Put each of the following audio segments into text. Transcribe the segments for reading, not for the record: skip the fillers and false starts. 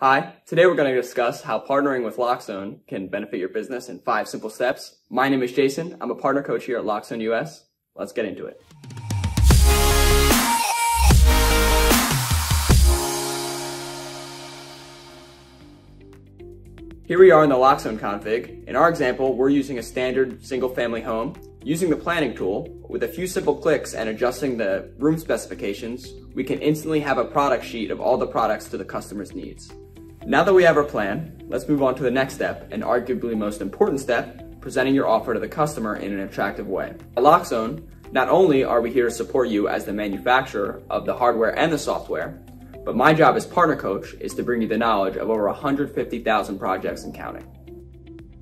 Hi, today we're going to discuss how partnering with Loxone can benefit your business in 5 simple steps. My name is Jason. I'm a partner coach here at Loxone US. Let's get into it. Here we are in the Loxone config. In our example, we're using a standard single-family home. Using the planning tool, with a few simple clicks and adjusting the room specifications, we can instantly have a product sheet of all the products to the customer's needs. Now that we have our plan, let's move on to the next step, and arguably most important step, presenting your offer to the customer in an attractive way. At Loxone, not only are we here to support you as the manufacturer of the hardware and the software, but my job as partner coach is to bring you the knowledge of over 150,000 projects and counting.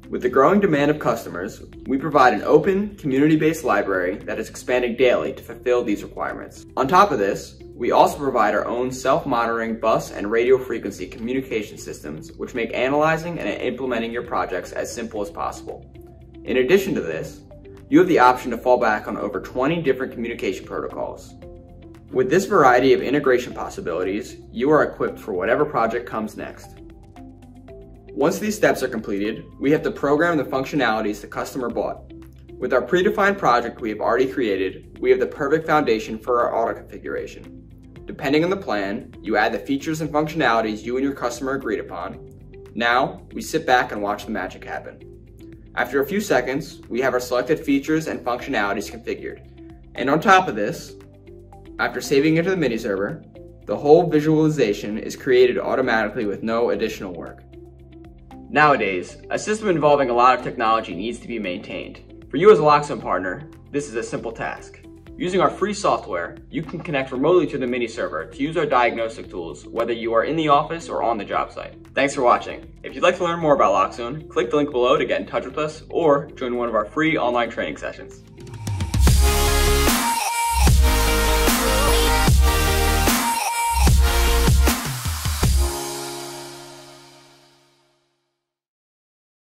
With the growing demand of customers, we provide an open, community-based library that is expanding daily to fulfill these requirements. On top of this, we also provide our own self-monitoring bus and radio frequency communication systems, which make analyzing and implementing your projects as simple as possible. In addition to this, you have the option to fall back on over 20 different communication protocols. With this variety of integration possibilities, you are equipped for whatever project comes next. Once these steps are completed, we have to program the functionalities the customer bought. With our predefined project we have already created, we have the perfect foundation for our auto configuration. Depending on the plan, you add the features and functionalities you and your customer agreed upon. Now, we sit back and watch the magic happen. After a few seconds, we have our selected features and functionalities configured. And on top of this, after saving it to the mini server, the whole visualization is created automatically with no additional work. Nowadays, a system involving a lot of technology needs to be maintained. For you as a Loxone partner, this is a simple task. Using our free software, you can connect remotely to the mini server to use our diagnostic tools, whether you are in the office or on the job site. Thanks for watching. If you'd like to learn more about Loxone, click the link below to get in touch with us or join one of our free online training sessions.